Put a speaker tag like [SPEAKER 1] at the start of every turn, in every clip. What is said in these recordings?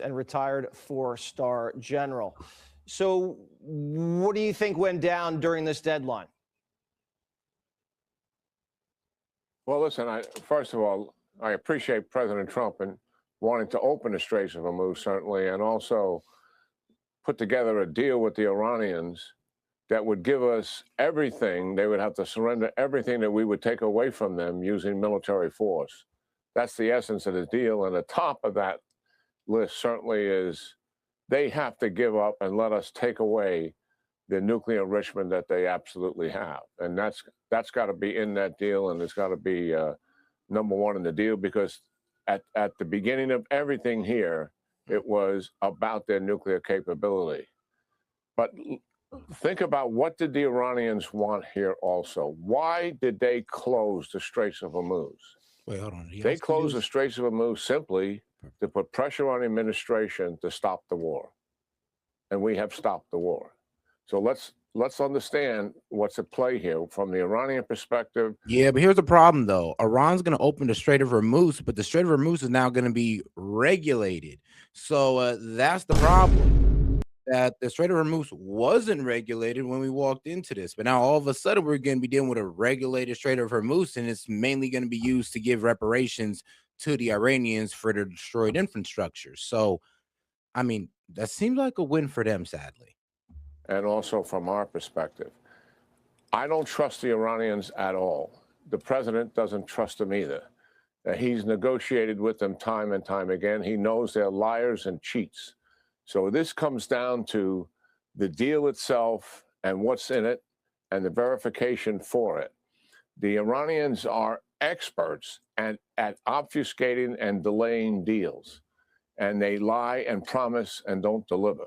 [SPEAKER 1] and retired 4-star general. So what do you think went down during this deadline?
[SPEAKER 2] Well, listen, first of all, I appreciate President Trump and wanting to open the Straits of Hormuz, certainly, and also put together a deal with the Iranians that would give us everything. They would have to surrender everything that we would take away from them using military force. That's the essence of the deal. And the top of that list certainly is they have to give up and let us take away the nuclear enrichment that they absolutely have. And that's got to be in that deal, and it's got to be number one in the deal, because at the beginning of everything here, it was about their nuclear capability. But think about, what did the Iranians want here also? Why did they close the Straits of Hormuz?
[SPEAKER 3] Wait, hold on.
[SPEAKER 2] They closed the Straits of Hormuz simply to put pressure on the administration to stop the war. And we have stopped the war. So let's understand what's at play here from the Iranian perspective.
[SPEAKER 3] Yeah, but here's the problem, though. Iran's going to open the Strait of Hormuz, but the Strait of Hormuz is now going to be regulated. So that's the problem, that the Strait of Hormuz wasn't regulated when we walked into this. But now all of a sudden we're going to be dealing with a regulated Strait of Hormuz, and it's mainly going to be used to give reparations to the Iranians for their destroyed infrastructure. So, I mean, that seems like a win for them, sadly.
[SPEAKER 2] And also from our perspective, I don't trust the Iranians at all. The president doesn't trust them either. He's negotiated with them time and time again. He knows they're liars and cheats. So this comes down to the deal itself and what's in it and the verification for it. The Iranians are experts at obfuscating and delaying deals, and they lie and promise and don't deliver.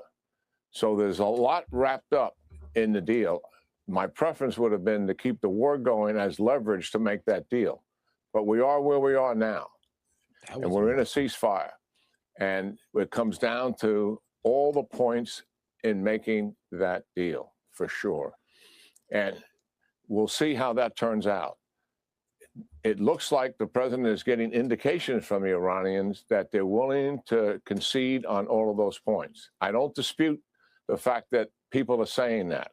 [SPEAKER 2] So there's a lot wrapped up in the deal. My preference would have been to keep the war going as leverage to make that deal. But we are where we are now, and we're in a ceasefire. And it comes down to all the points in making that deal, for sure. And we'll see how that turns out. It looks like the president is getting indications from the Iranians that they're willing to concede on all of those points. I don't dispute the fact that people are saying that.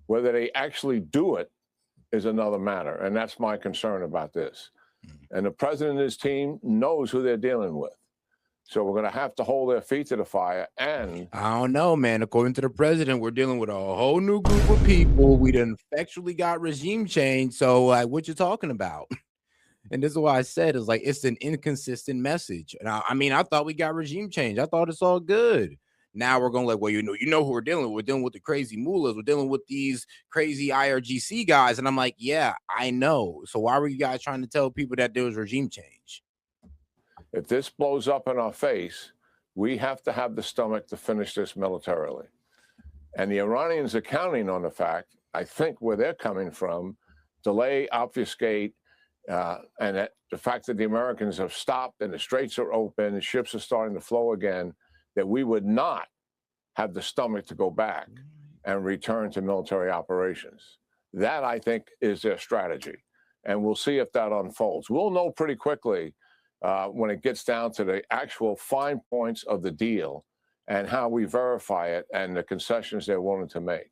[SPEAKER 2] Whether they actually do it is another matter, and that's my concern about this. And the president and his team knows who they're dealing with. So we're going to have to hold their feet to the fire. And
[SPEAKER 3] I don't know, man. According to the president, we're dealing with a whole new group of people. We done effectually got regime change. So what you talking about? And this is why I said it's like it's an inconsistent message. And I mean, I thought we got regime change. I thought it's all good. Now we're going like, well, you know who we're dealing with. We're dealing with the crazy mullahs. We're dealing with these crazy IRGC guys. And I'm like, yeah, I know. So why were you guys trying to tell people that there was regime change?
[SPEAKER 2] If this blows up in our face, we have to have the stomach to finish this militarily. And the Iranians are counting on the fact, I think where they're coming from, delay, obfuscate, and that the fact that the Americans have stopped and the straits are open and ships are starting to flow again, that we would not have the stomach to go back and return to military operations. That, I think, is their strategy. And we'll see if that unfolds. We'll know pretty quickly when it gets down to the actual fine points of the deal and how we verify it and the concessions they're willing to make.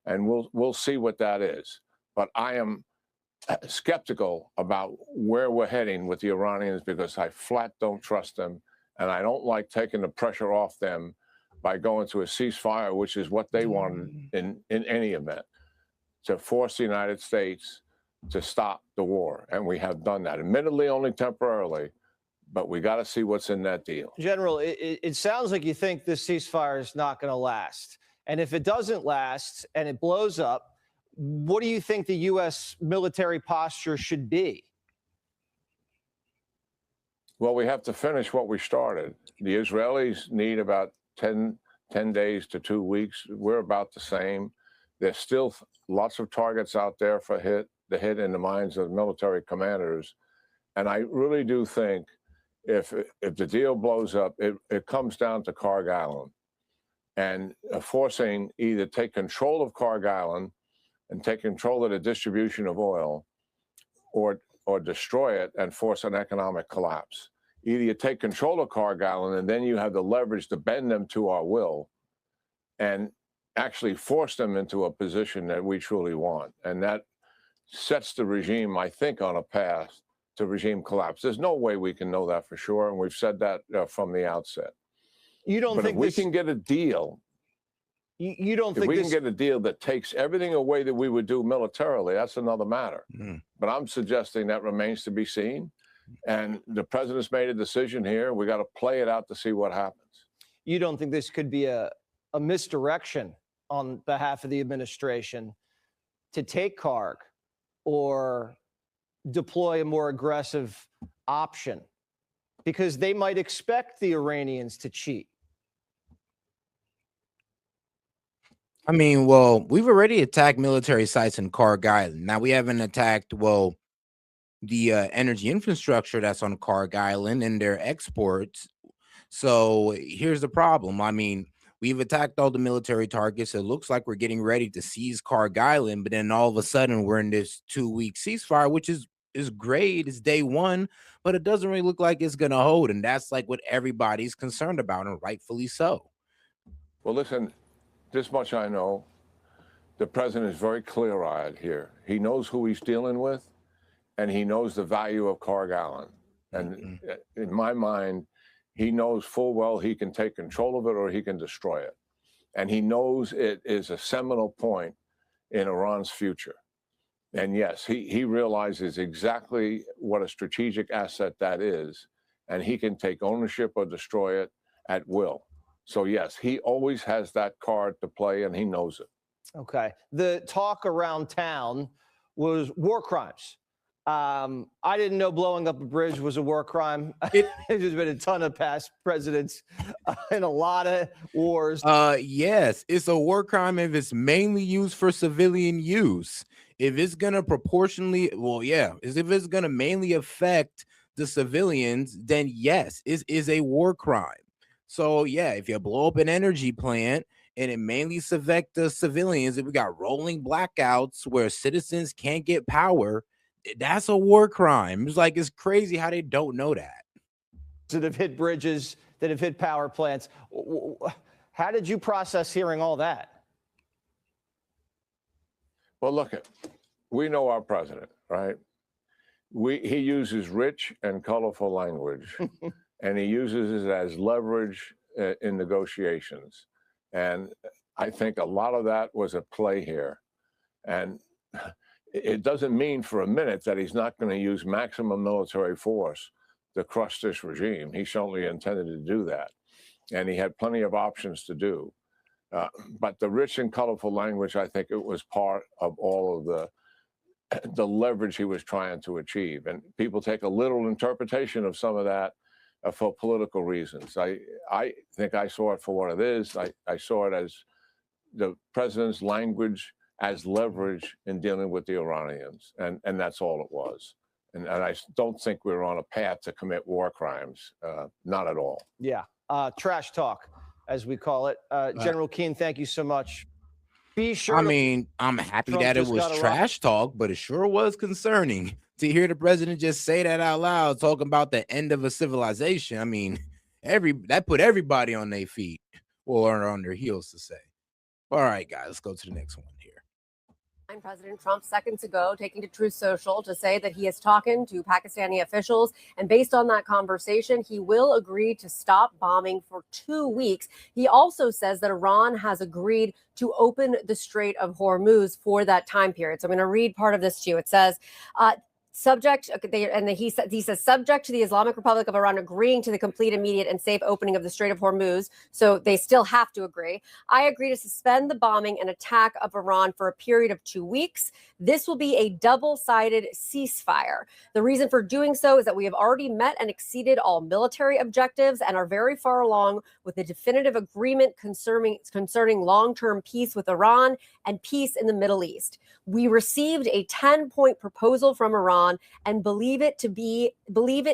[SPEAKER 2] And we'll see what that is. But I am skeptical about where we're heading with the Iranians, because I flat don't trust them. And I don't like taking the pressure off them by going to a ceasefire, which is what they wanted in any event, to force the United States to stop the war. And we have done that, admittedly only temporarily, but we got to see what's in that deal.
[SPEAKER 1] General, it sounds like you think this ceasefire is not going to last. And if it doesn't last and it blows up, what do you think the U.S. military posture should be?
[SPEAKER 2] Well, we have to finish what we started. The Israelis need about 10 days to 2 weeks. We're about the same. There's still lots of targets out there for the hit in the minds of military commanders. And I really do think if the deal blows up, it comes down to Carg Island and forcing either take control of Carg Island and take control of the distribution of oil, or destroy it and force an economic collapse. Either you take control of Cargill, and then you have the leverage to bend them to our will and actually force them into a position that we truly want. And that sets the regime, I think, on a path to regime collapse. There's no way we can know that for sure, and we've said that from the outset.
[SPEAKER 1] You don't
[SPEAKER 2] But
[SPEAKER 1] think
[SPEAKER 2] if we can get a deal,
[SPEAKER 1] you don't think
[SPEAKER 2] if we
[SPEAKER 1] this...
[SPEAKER 2] can get a deal that takes everything away that we would do militarily, that's another matter. But I'm suggesting that remains to be seen. And the president's made a decision here. We got to play it out to see what happens.
[SPEAKER 1] You don't think this could be a misdirection on behalf of the administration to take Karg or deploy a more aggressive option? Because they might expect the Iranians to cheat.
[SPEAKER 3] I mean, well, we've already attacked military sites in Karg Island. Now we haven't attacked, well, the energy infrastructure that's on Karg Island and their exports. So here's the problem. I mean, we've attacked all the military targets. It looks like we're getting ready to seize Karg Island, but then all of a sudden we're in this 2-week ceasefire, which is great. It's day one, but it doesn't really look like it's going to hold. And that's like what everybody's concerned about, and rightfully so.
[SPEAKER 2] Well, listen, this much I know. The president is very clear-eyed here. He knows who he's dealing with, and he knows the value of Karg Island. And in my mind, he knows full well he can take control of it or he can destroy it. And he knows it is a seminal point in Iran's future. And yes, he realizes exactly what a strategic asset that is, and he can take ownership or destroy it at will. So yes, he always has that card to play, and he knows it. Okay.
[SPEAKER 1] The talk around town was war crimes. I didn't know blowing up a bridge was a war crime. There's been a ton of past presidents in a lot of wars.
[SPEAKER 3] Yes, it's a war crime if it's mainly used for civilian use. If it's going to proportionally, well, yeah, if it's going to mainly affect the civilians, then yes, it is a war crime. So yeah, if you blow up an energy plant and it mainly affects the civilians, if we got rolling blackouts where citizens can't get power, that's a war crime. It's like, it's crazy how they don't know that.
[SPEAKER 1] That have hit bridges, that have hit power plants. How did you process hearing all that?
[SPEAKER 2] Well, look, we know our president, right? He uses rich and colorful language, and he uses it as leverage in negotiations. And I think a lot of that was at play here. And it doesn't mean for a minute that he's not going to use maximum military force to crush this regime. He certainly intended to do that. And he had plenty of options to do. But the rich and colorful language, I think it was part of all of the leverage he was trying to achieve. And people take a literal interpretation of some of that for political reasons. I think I saw it for what it is. I saw it as the president's language as leverage in dealing with the Iranians. And that's all it was. And I don't think we're on a path to commit war crimes. Not at all.
[SPEAKER 1] Yeah. Trash talk, as we call it. General Keane, thank you so much. Be sure.
[SPEAKER 3] I mean, I'm happy that it was trash talk, but it sure was concerning to hear the president just say that out loud, talking about the end of a civilization. I mean, that put everybody on their feet or on their heels to say. All right, guys, let's go to the next one here.
[SPEAKER 4] President Trump seconds ago taking to Truth Social to say that he is talking to Pakistani officials, and based on that conversation, he will agree to stop bombing for 2 weeks. He also says that Iran has agreed to open the Strait of Hormuz for that time period. So I'm going to read part of this to you. It says, he says, subject to the Islamic Republic of Iran agreeing to the complete, immediate, and safe opening of the Strait of Hormuz. So they still have to agree. I agree to suspend the bombing and attack of Iran for a period of 2 weeks. This will be a double-sided ceasefire. The reason for doing so is that we have already met and exceeded all military objectives and are very far along with the definitive agreement concerning long-term peace with Iran and peace in the Middle East. We received a 10-point proposal from Iran and believe it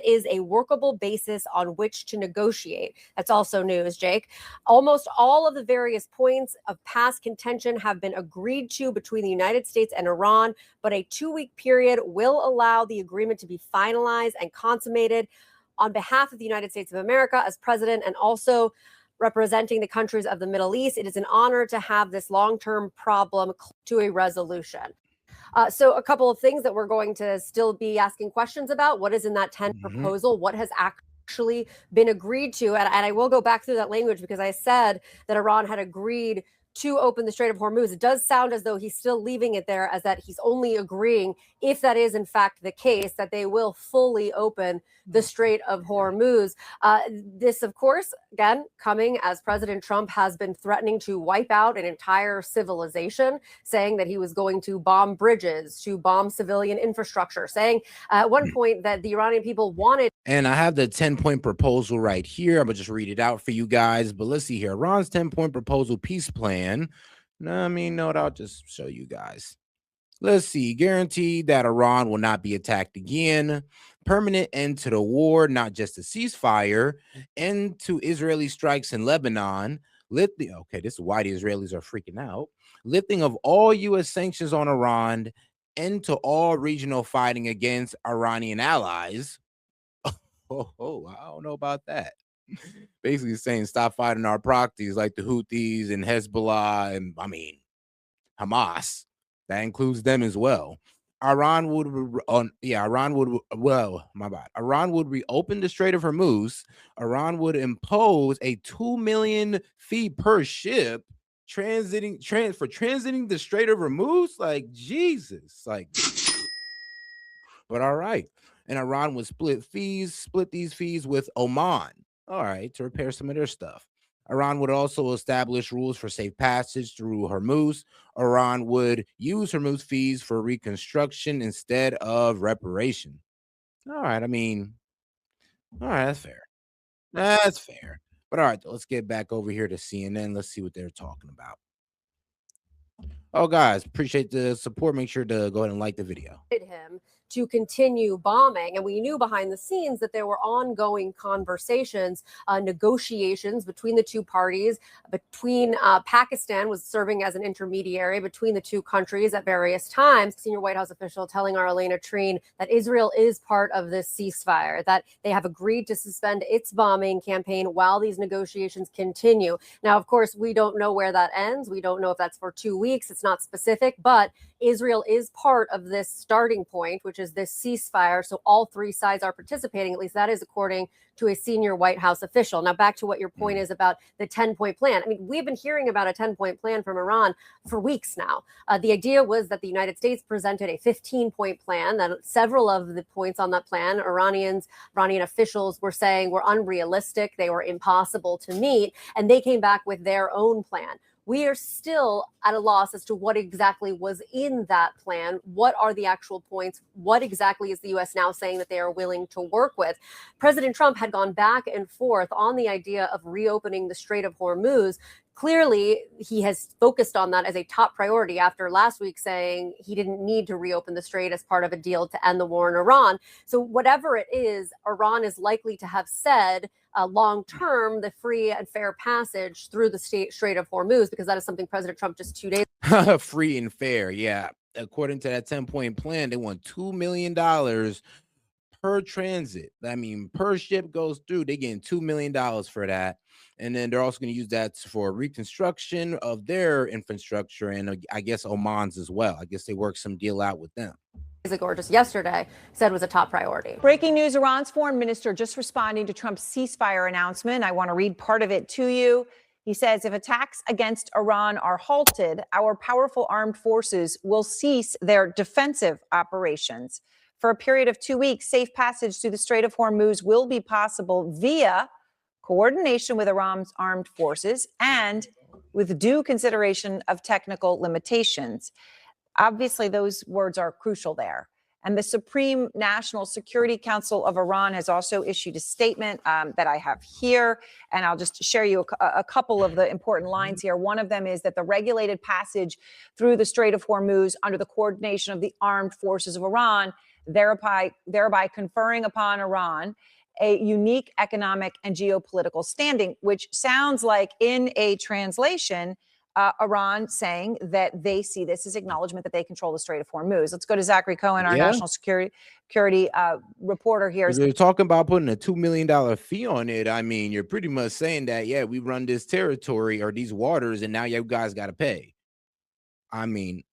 [SPEAKER 4] is a workable basis on which to negotiate. That's also news, Jake. Almost all of the various points of past contention have been agreed to between the United States and Iran, but a 2-week period will allow the agreement to be finalized and consummated. on behalf of the United States of America as president and also representing the countries of the Middle East, it is an honor to have this long-term problem to a resolution. So a couple of things that we're going to still be asking questions about. What is in that 10 proposal? What has actually been agreed to? And I will go back through that language because I said that Iran had agreed to open the Strait of Hormuz. It does sound as though he's still leaving it there as that he's only agreeing, if that is in fact the case, that they will fully open the Strait of Hormuz. This, of course, again, coming as President Trump has been threatening to wipe out an entire civilization, saying that he was going to bomb bridges, to bomb civilian infrastructure, saying at one point that the Iranian people wanted.
[SPEAKER 3] And I have the 10-point proposal right here. I'm going to just read it out for you guys. But let's see here. Iran's 10-point proposal peace plan. I'll just show you guys. Let's see. Guarantee that Iran will not be attacked again. Permanent end to the war, not just a ceasefire. End to Israeli strikes in Lebanon. Okay, this is why the Israelis are freaking out. Lifting of all U.S. sanctions on Iran. End to all regional fighting against Iranian allies. Oh, I don't know about that. Basically saying stop fighting our proxies like the Houthis and Hezbollah and Hamas. That includes them as well. Iran would reopen the Strait of Hormuz. Iran would impose a 2 million fee per ship transiting the Strait of Hormuz. Like Jesus, like. But all right. And Iran would split these fees with Oman, all right, to repair some of their stuff. Iran would also establish rules for safe passage through Hormuz. Iran would use Hormuz fees for reconstruction instead of reparation. All right, all right, that's fair. That's fair. But all right, let's get back over here to CNN. Let's see what they're talking about. Oh, guys, appreciate the support. Make sure to go ahead and like the video.
[SPEAKER 4] Him to continue bombing. And we knew behind the scenes that there were ongoing conversations, negotiations between the two parties, between Pakistan was serving as an intermediary between the two countries at various times. Senior White House official telling our Elena Treen that Israel is part of this ceasefire, that they have agreed to suspend its bombing campaign while these negotiations continue. Now, of course, we don't know where that ends. We don't know if that's for 2 weeks. It's not specific, but Israel is part of this starting point, which is this ceasefire. So all three sides are participating. At least that is according to a senior White House official. Now, back to what your point is about the 10-point plan. We've been hearing about a 10-point plan from Iran for weeks now. The idea was that the United States presented a 15-point plan, that several of the points on that plan, Iranian officials were saying were unrealistic. They were impossible to meet. And they came back with their own plan. We are still at a loss as to what exactly was in that plan. What are the actual points? What exactly is the U.S. now saying that they are willing to work with? President Trump had gone back and forth on the idea of reopening the Strait of Hormuz. Clearly, he has focused on that as a top priority after last week saying he didn't need to reopen the strait as part of a deal to end the war in Iran. So whatever it is, Iran is likely to have said long term, the free and fair passage through the Strait of Hormuz, because that is something President Trump just 2 days
[SPEAKER 3] free and fair. Yeah. According to that 10-point plan, they want $2 million per transit. Per ship goes through, they're getting $2 million for that. And then they're also going to use that for reconstruction of their infrastructure and I guess Oman's as well. I guess they worked some deal out with them.
[SPEAKER 4] Ago or just yesterday said was a top priority.
[SPEAKER 5] Breaking news, Iran's foreign minister just responding to Trump's ceasefire announcement. I want to read part of it to you. He says, if attacks against Iran are halted, our powerful armed forces will cease their defensive operations. For a period of 2 weeks, safe passage through the Strait of Hormuz will be possible via coordination with Iran's armed forces and with due consideration of technical limitations. Obviously, those words are crucial there. And the Supreme National Security Council of Iran has also issued a statement that I have here. And I'll just share you a couple of the important lines here. One of them is that the regulated passage through the Strait of Hormuz under the coordination of the armed forces of Iran, thereby conferring upon Iran a unique economic and geopolitical standing, which sounds like in a translation, Iran saying that they see this as acknowledgement that they control the Strait of Hormuz. Let's go to Zachary Cohen, our national security reporter here.
[SPEAKER 3] They're talking about putting a $2 million fee on it. I mean, you're pretty much saying that, yeah, we run this territory or these waters, and now you guys got to pay. I mean,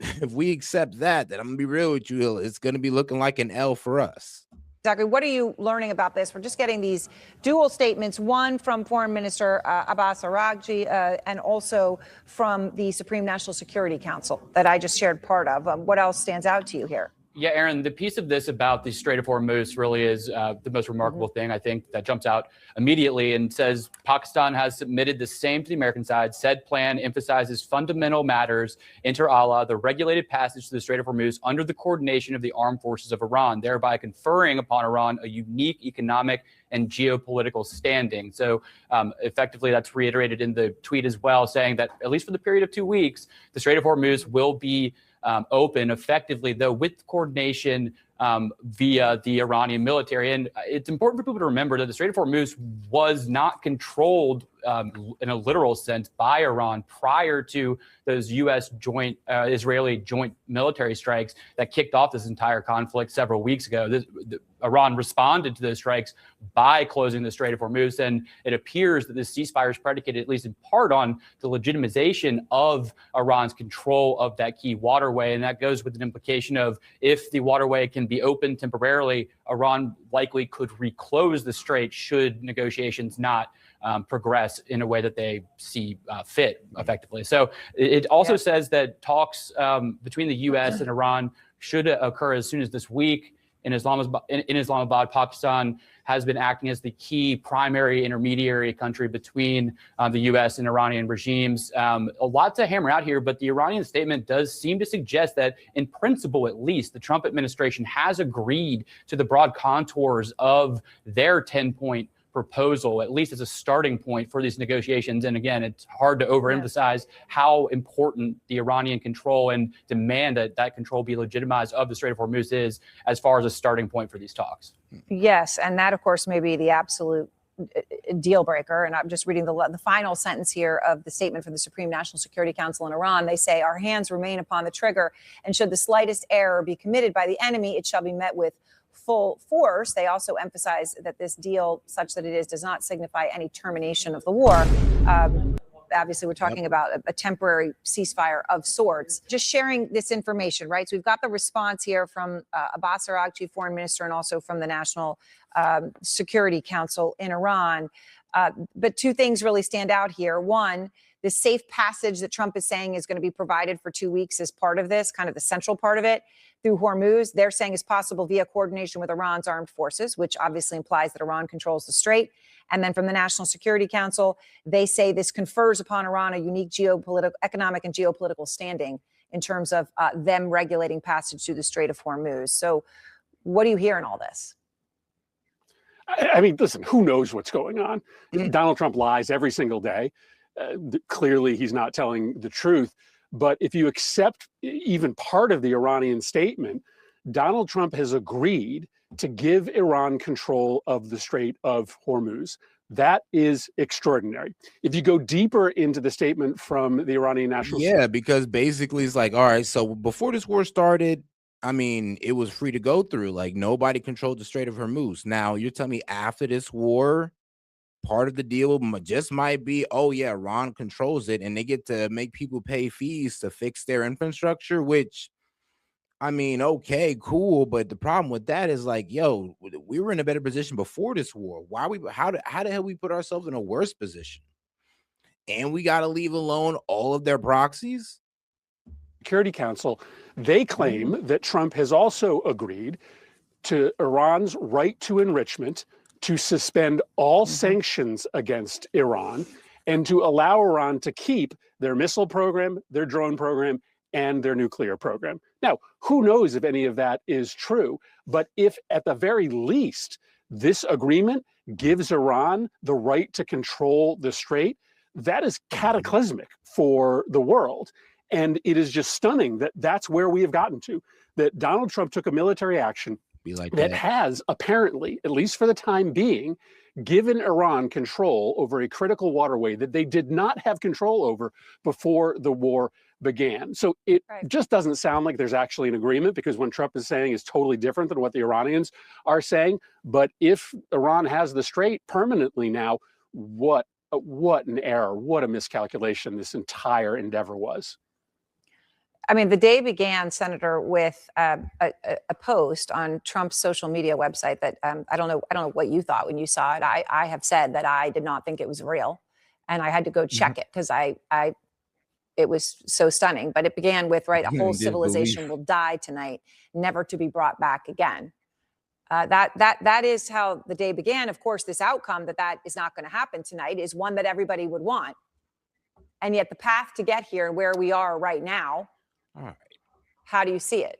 [SPEAKER 3] if we accept that, then I'm going to be real with you, it's going to be looking like an L for us.
[SPEAKER 5] Zachary, what are you learning about this? We're just getting these dual statements, one from Foreign Minister Abbas Araghchi and also from the Supreme National Security Council that I just shared part of. What else stands out to you here?
[SPEAKER 6] Yeah, Aaron, the piece of this about the Strait of Hormuz really is the most remarkable thing, I think, that jumps out immediately and says Pakistan has submitted the same to the American side. Said plan emphasizes fundamental matters, inter alia, the regulated passage to the Strait of Hormuz under the coordination of the armed forces of Iran, thereby conferring upon Iran a unique economic and geopolitical standing. So effectively, that's reiterated in the tweet as well, saying that at least for the period of 2 weeks, the Strait of Hormuz will be open effectively, though with coordination via the Iranian military. And it's important for people to remember that the Strait of Hormuz was not controlled in a literal sense by Iran prior to those U.S. Israeli joint military strikes that kicked off this entire conflict several weeks ago. Iran responded to those strikes by closing the Strait of Hormuz, and it appears that this ceasefire is predicated, at least in part, on the legitimization of Iran's control of that key waterway. And that goes with an implication of if the waterway can be opened temporarily, Iran likely could reclose the strait should negotiations not progress in a way that they see fit effectively. So it also says that talks between the U.S. and Iran should occur as soon as this week. In Islamabad, Pakistan has been acting as the key primary intermediary country between the U.S. and Iranian regimes. A lot to hammer out here, but the Iranian statement does seem to suggest that, in principle at least, the Trump administration has agreed to the broad contours of their 10-point proposal, at least as a starting point for these negotiations. And again, it's hard to overemphasize how important the Iranian control and demand that that control be legitimized of the Strait of Hormuz is as far as a starting point for these talks.
[SPEAKER 5] Yes, and that, of course, may be the absolute deal breaker. And I'm just reading the final sentence here of the statement from the Supreme National Security Council in Iran. They say, our hands remain upon the trigger, and should the slightest error be committed by the enemy, it shall be met with full force. They also emphasize that this deal, such that it is, does not signify any termination of the war. Obviously, we're talking about a temporary ceasefire of sorts. Just sharing this information, right? So we've got the response here from Abbas Araghchi, foreign minister, and also from the National Security Council in Iran. But two things really stand out here. One, the safe passage that Trump is saying is going to be provided for 2 weeks as part of this, kind of the central part of it, through Hormuz, they're saying is possible via coordination with Iran's armed forces, which obviously implies that Iran controls the strait. And then from the National Security Council, they say this confers upon Iran a unique economic and geopolitical standing in terms of them regulating passage through the Strait of Hormuz. So what do you hear in all this?
[SPEAKER 7] I mean, listen, who knows what's going on? Donald Trump lies every single day. Clearly, he's not telling the truth. But if you accept even part of the Iranian statement, Donald Trump has agreed to give Iran control of the Strait of Hormuz. That is extraordinary. If you go deeper into the statement from the Iranian National
[SPEAKER 3] Security, because basically it's like, all right, so before this war started, I mean, it was free to go through. Like, nobody controlled the Strait of Hormuz. Now, you're telling me after this war, part of the deal just might be, oh, yeah, Iran controls it, and they get to make people pay fees to fix their infrastructure, which, I mean, okay, cool. But the problem with that is, like, yo, we were in a better position before this war. How the hell we put ourselves in a worse position? And we got to leave alone all of their proxies?
[SPEAKER 7] Security Council, they claim that Trump has also agreed to Iran's right to enrichment, to suspend all sanctions against Iran, and to allow Iran to keep their missile program, their drone program, and their nuclear program. Now, who knows if any of that is true, but if at the very least this agreement gives Iran the right to control the strait, that is cataclysmic for the world. And it is just stunning that that's where we have gotten to, that Donald Trump took a military action that has apparently, at least for the time being, given Iran control over a critical waterway that they did not have control over before the war began. So it just doesn't sound like there's actually an agreement, because what Trump is saying is totally different than what the Iranians are saying. But if Iran has the Strait permanently now, what an error, what a miscalculation this entire endeavor was.
[SPEAKER 5] I mean, the day began, Senator, with a post on Trump's social media website that I don't know what you thought when you saw it. I have said that I did not think it was real, and I had to go check it because it was so stunning. But it began with, a whole civilization will die tonight, never to be brought back again. That is how the day began. Of course, this outcome that is not going to happen tonight is one that everybody would want, and yet the path to get here and where we are right now. All right. How do you see it?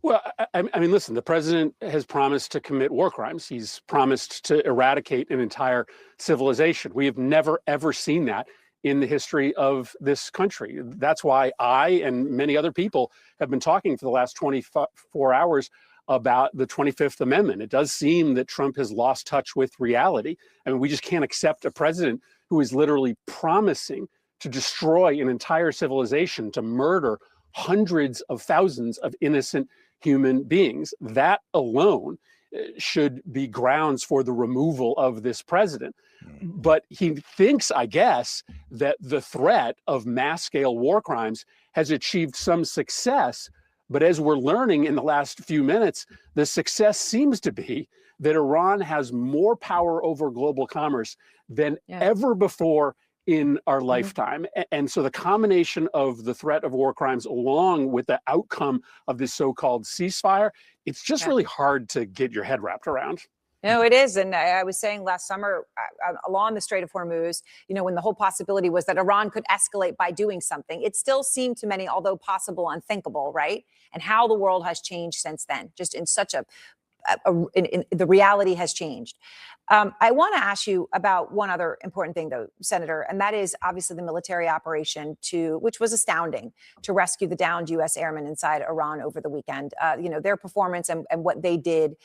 [SPEAKER 7] Well, I mean, listen, the president has promised to commit war crimes. He's promised to eradicate an entire civilization. We have never, ever seen that in the history of this country. That's why I and many other people have been talking for the last 24 hours about the 25th Amendment. It does seem that Trump has lost touch with reality. I mean, we just can't accept a president who is literally promising to destroy an entire civilization, to murder hundreds of thousands of innocent human beings. That alone should be grounds for the removal of this president. But he thinks, I guess, that the threat of mass-scale war crimes has achieved some success. But as we're learning in the last few minutes, the success seems to be that Iran has more power over global commerce than ever before in our lifetime. And so the combination of the threat of war crimes along with the outcome of this so-called ceasefire, it's just really hard to get your head wrapped around.
[SPEAKER 5] No, it is. And I was saying last summer along the Strait of Hormuz, when the whole possibility was that Iran could escalate by doing something, it still seemed to many, although possible, unthinkable, right? And how the world has changed since then, just in such the reality has changed. I want to ask you about one other important thing, though, Senator, and that is obviously the military operation which was astounding, to rescue the downed U.S. airmen inside Iran over the weekend. Their performance and what they did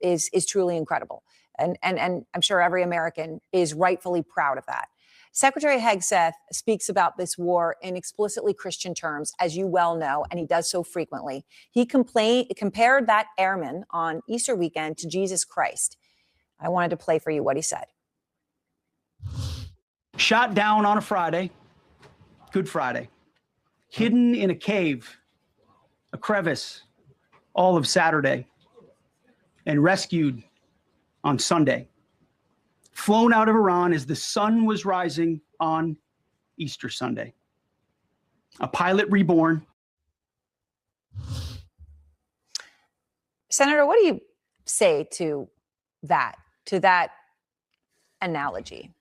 [SPEAKER 5] is truly incredible, and I'm sure every American is rightfully proud of that. Secretary Hegseth speaks about this war in explicitly Christian terms, as you well know, and he does so frequently. He compared that airman on Easter weekend to Jesus Christ. I wanted to play for you what he said.
[SPEAKER 8] Shot down on a Friday, Good Friday, hidden in a cave, a crevice, all of Saturday, and rescued on Sunday. Flown out of Iran as the sun was rising on Easter Sunday. A pilot reborn.
[SPEAKER 5] Senator, what do you say to that analogy?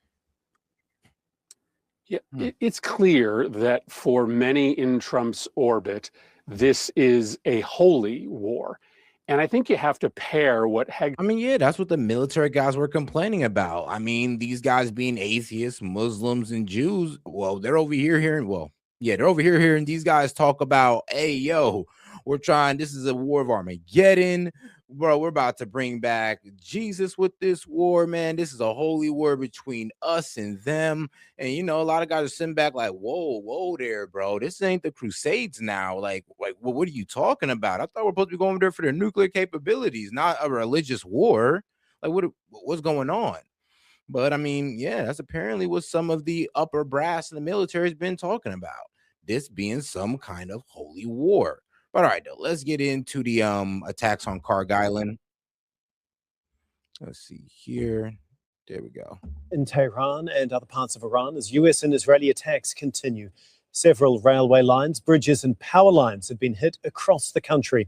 [SPEAKER 7] Yeah, it's clear that for many in Trump's orbit, this is a holy war. And I think you have to pair what
[SPEAKER 3] that's what the military guys were complaining about. I mean, these guys being atheists, Muslims, and Jews, they're over here hearing these guys talk about, hey, yo, this is a war of Armageddon. Bro, we're about to bring back Jesus with this war, man. This is a holy war between us and them. And, a lot of guys are sitting back like, whoa there, bro. This ain't the Crusades now. Like, what are you talking about? I thought we're supposed to be going there for their nuclear capabilities, not a religious war. Like, what's going on? But, I mean, that's apparently what some of the upper brass in the military has been talking about. This being some kind of holy war. But all right, though, let's get into the attacks on Karg Island. Let's see here. There we go.
[SPEAKER 9] In Tehran and other parts of Iran, as U.S. and Israeli attacks continue, several railway lines, bridges and power lines have been hit across the country.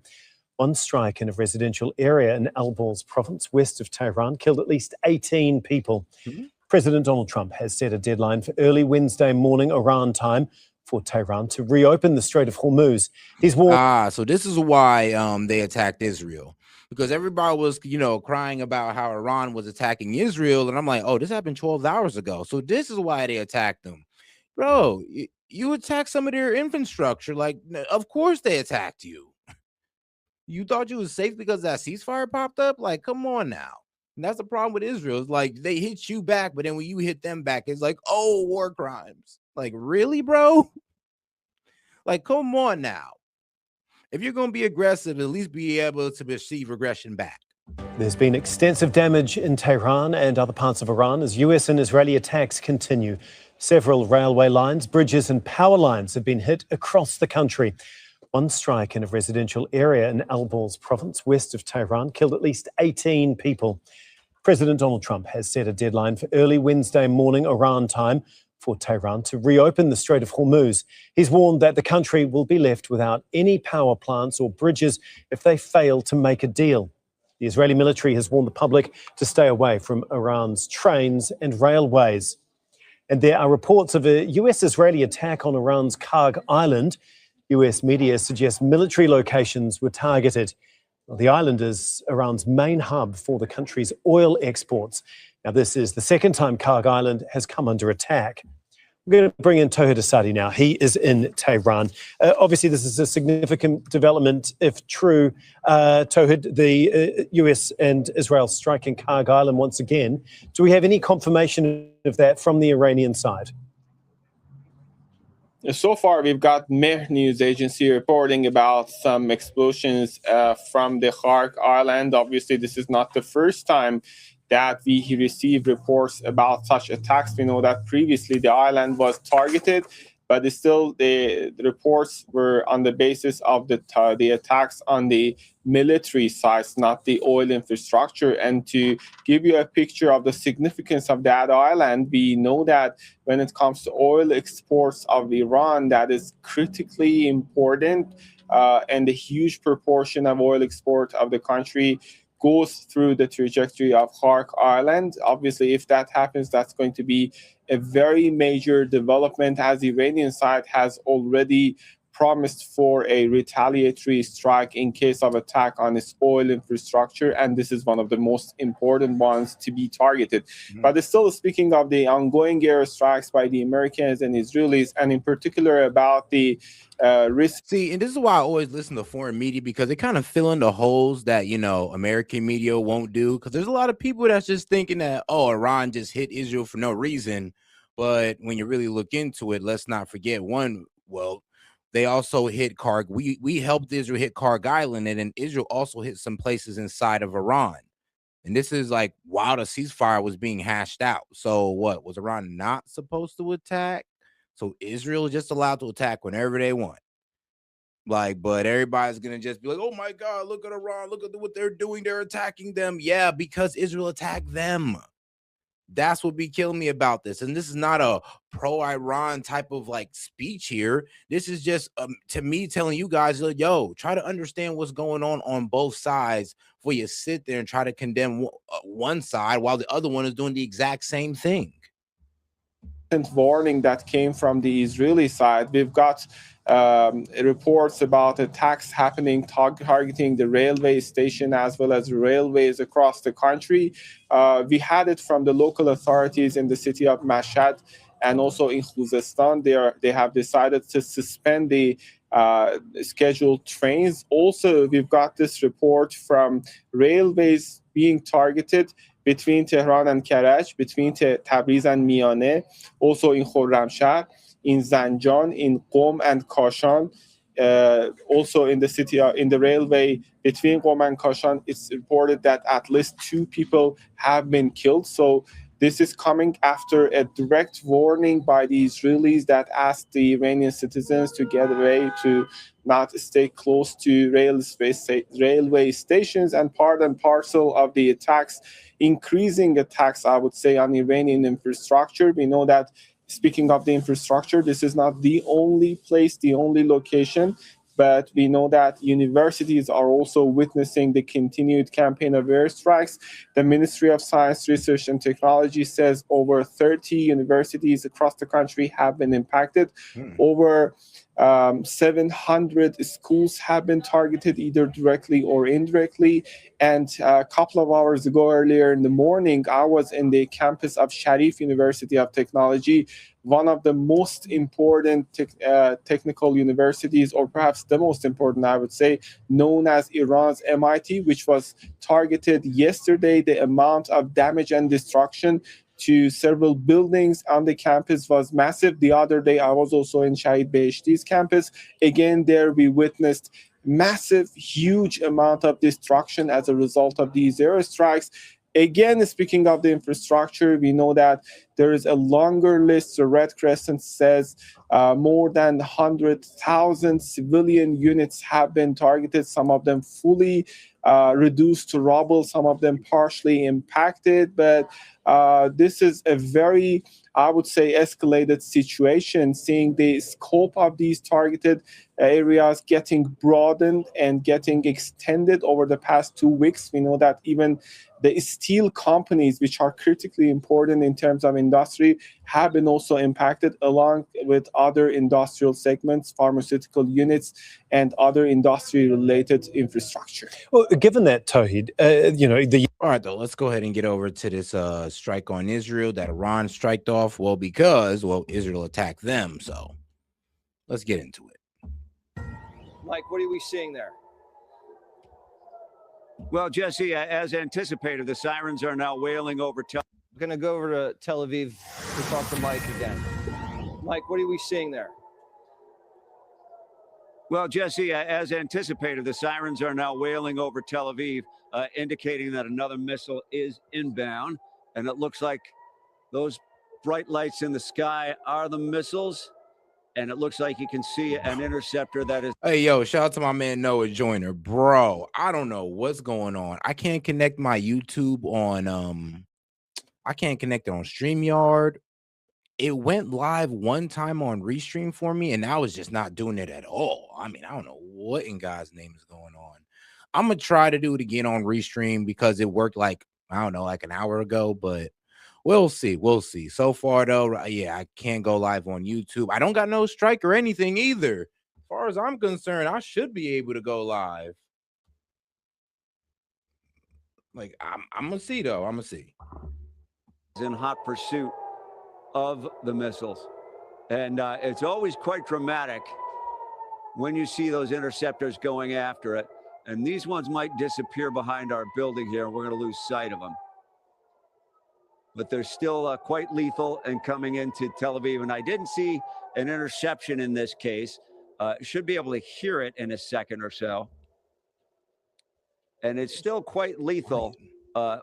[SPEAKER 9] One strike in a residential area in Al-Borz province west of Tehran killed at least 18 people. President Donald Trump has set a deadline for early Wednesday morning Iran time for Tehran to reopen the Strait of Hormuz.
[SPEAKER 3] So this is why they attacked Israel, because everybody was, crying about how Iran was attacking Israel. And I'm like, oh, this happened 12 hours ago. So this is why they attacked them. Bro, you attacked some of their infrastructure. Like, of course they attacked you. You thought you was safe because that ceasefire popped up? Like, come on now. And that's the problem with Israel. It's like they hit you back, but then when you hit them back, it's like, oh, war crimes. Like, really, bro? Like, come on now. If you're going to be aggressive, at least be able to receive aggression back.
[SPEAKER 9] There's been extensive damage in Tehran and other parts of Iran as US and Israeli attacks continue. Several railway lines, bridges and power lines have been hit across the country. One strike in a residential area in Al-Borz province west of Tehran killed at least 18 people. President Donald Trump has set a deadline for early Wednesday morning Iran time for Tehran to reopen the Strait of Hormuz. He's warned that the country will be left without any power plants or bridges if they fail to make a deal. The Israeli military has warned the public to stay away from Iran's trains and railways. And there are reports of a US-Israeli attack on Iran's Karg Island. US media suggest military locations were targeted. Well, the island is Iran's main hub for the country's oil exports. Now, this is the second time Karg Island has come under attack. We're going to bring in Tawhid As-Sadi now. He is in Tehran. Obviously, this is a significant development, if true. Tawhid, the US and Israel striking Karg Island once again. Do we have any confirmation of that from the Iranian side?
[SPEAKER 10] So far, we've got Mehr news agency reporting about some explosions from the Karg Island. Obviously, this is not the first time that we receive reports about such attacks. We know that previously the island was targeted, but still the reports were on the basis of the attacks on the military sites, not the oil infrastructure. And to give you a picture of the significance of that island, we know that when it comes to oil exports of Iran, that is critically important, and a huge proportion of oil export of the country goes through the trajectory of Karg Island. Obviously, if that happens, that's going to be a very major development, as the Iranian side has already promised for a retaliatory strike in case of attack on its oil infrastructure, and this is one of the most important ones to be targeted. But still, speaking of the ongoing airstrikes by the Americans and Israelis, and in particular about the risk.
[SPEAKER 3] See, and this is why I always listen to foreign media, because they kind of fill in the holes that, you know, American media won't do. Because there's a lot of people that's just thinking that, oh, Iran just hit Israel for no reason. But when you really look into it, let's not forget, one, well, they also hit Karg. We helped Israel hit Karg Island, and then Israel also hit some places inside of Iran. And this is like while the ceasefire was being hashed out. So what, was Iran not supposed to attack? So Israel is just allowed to attack whenever they want. Like, but everybody's going to just be like, oh my God, look at Iran. Look at what they're doing. They're attacking them. Yeah, because Israel attacked them. That's what be killing me about this. And this is not a pro-Iran type of like speech here. This is just to me telling you guys, yo, try to understand what's going on both sides before you sit there and try to condemn one side while the other one is doing the exact same thing.
[SPEAKER 10] Warning that came from the Israeli side. We've got reports about attacks happening, targeting the railway station as well as railways across the country. We had it from the local authorities in the city of Mashhad and also in Khuzestan. They have decided to suspend the scheduled trains. Also, we've got this report from railways being targeted between Tehran and Karaj, between Tabriz and Mianeh, also in Khorramshahr, in Zanjan, in Qom and Kashan, also in the city, in the railway between Qom and Kashan. It's reported that at least 2 people have been killed. So this is coming after a direct warning by the Israelis that asked the Iranian citizens to get away, to not stay close to railway stations, and part and parcel of the attacks, increasing attacks, I would say, on Iranian infrastructure. We know that, speaking of the infrastructure, this is not the only place, the only location, but we know that universities are also witnessing the continued campaign of airstrikes. The Ministry of Science, Research and Technology says over 30 universities across the country have been impacted. Over 700 schools have been targeted either directly or indirectly. And a couple of hours ago, earlier in the morning, I was in the campus of Sharif University of Technology, one of the most important technical universities, or perhaps the most important, I would say, known as Iran's MIT, which was targeted yesterday. The amount of damage and destruction to several buildings on the campus was massive. The other day, I was also in Shahid Beheshti's campus. Again, there we witnessed massive, huge amount of destruction as a result of these airstrikes. Again, speaking of the infrastructure, we know that there is a longer list. The Red Crescent says more than 100,000 civilian units have been targeted, some of them fully reduced to rubble, some of them partially impacted. But this is a very, I would say, escalated situation, seeing the scope of these targeted areas getting broadened and getting extended over the past 2 weeks. We know that even the steel companies, which are critically important in terms of industry, have been also impacted, along with other industrial segments, pharmaceutical units, and other industry-related infrastructure.
[SPEAKER 9] Well, given that, Tawhid,
[SPEAKER 3] All right, though, let's go ahead and get over to this strike on Israel that Iran striked off. Well, because, Israel attacked them. So let's get into it.
[SPEAKER 1] Mike, what are we seeing there?
[SPEAKER 11] Well, Jesse, as anticipated, the sirens are now wailing over.
[SPEAKER 1] I'm going to go over to Tel Aviv to talk to Mike again. Mike, what are we seeing there?
[SPEAKER 11] Well, Jesse, as anticipated, the sirens are now wailing over Tel Aviv, indicating that another missile is inbound. And it looks like those bright lights in the sky are the missiles. And it looks like you can see an interceptor that is.
[SPEAKER 3] Hey, yo, shout out to my man Noah Joyner. Bro, I don't know what's going on. I can't connect my YouTube on I can't connect it on StreamYard. It went live one time on Restream for me, and now it's just not doing it at all. I mean, I don't know what in God's name is going on. I'm gonna try to do it again on Restream because it worked like, I don't know, like an hour ago, but we'll see. We'll see. So far, though, yeah, I can't go live on YouTube. I don't got no strike or anything either. As far as I'm concerned, I should be able to go live. Like, I'm gonna see, though. I'm gonna see.
[SPEAKER 11] In hot pursuit of the missiles. And it's always quite dramatic when you see those interceptors going after it. And these ones might disappear behind our building here, and we're going to lose sight of them. But they're still quite lethal and coming into Tel Aviv. And I didn't see an interception in this case. Should be able to hear it in a second or so. And it's still quite lethal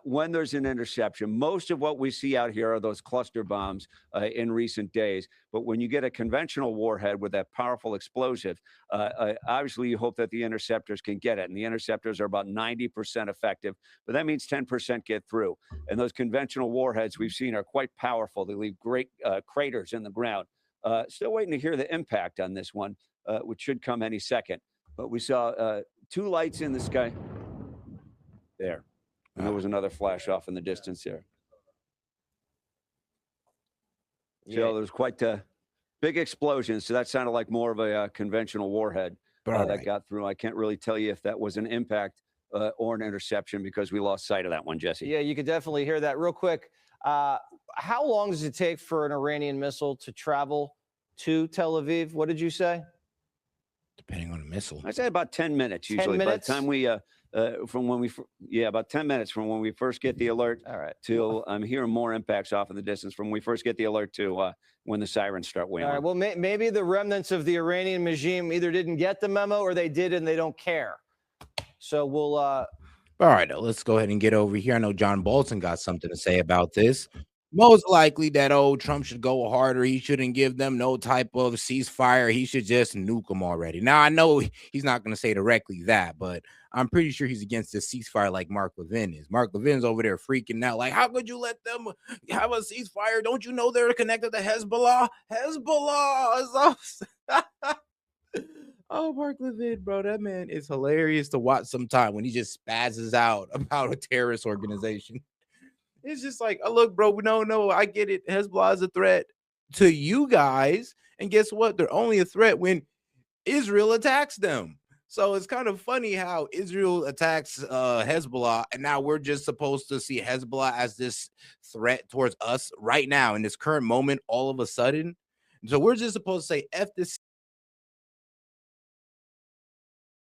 [SPEAKER 11] when there's an interception. Most of what we see out here are those cluster bombs in recent days. But when you get a conventional warhead with that powerful explosive, obviously you hope that the interceptors can get it. And the interceptors are about 90% effective, but that means 10% get through. And those conventional warheads we've seen are quite powerful. They leave great craters in the ground. Still waiting to hear the impact on this one, which should come any second. But we saw 2 lights in the sky. There. And there was another flash off in the distance there. So there was quite a big explosion. So that sounded like more of a conventional warhead that got through. I can't really tell you if that was an impact or an interception because we lost sight of that one, Jesse.
[SPEAKER 1] Yeah, you could definitely hear that. Real quick, how long does it take for an Iranian missile to travel to Tel Aviv? What did you say?
[SPEAKER 3] Depending on the missile.
[SPEAKER 11] I say about 10 minutes usually.
[SPEAKER 1] 10 minutes?
[SPEAKER 11] By the time we about 10 minutes from when we first get the alert till I'm hearing more impacts off in the distance from when we first get the alert to when the sirens start wailing.
[SPEAKER 1] All right, well, maybe the remnants of the Iranian regime either didn't get the memo or they did and they don't care. So we'll
[SPEAKER 3] all right, let's go ahead and get over here. I know John Bolton got something to say about this. Most likely that Trump should go harder. He shouldn't give them no type of ceasefire. He should just nuke them already. Now, I know he's not going to say directly that, but I'm pretty sure he's against the ceasefire like Mark Levin is. Mark Levin's over there freaking out. Like, how could you let them have a ceasefire? Don't you know they're connected to Hezbollah? Hezbollah is Oh, Mark Levin, bro, that man is hilarious to watch sometime when he just spazzes out about a terrorist organization. It's just like, look, bro, no, I get it. Hezbollah is a threat to you guys. And guess what? They're only a threat when Israel attacks them. So it's kind of funny how Israel attacks Hezbollah, and now we're just supposed to see Hezbollah as this threat towards us right now in this current moment, all of a sudden. So we're just supposed to say F this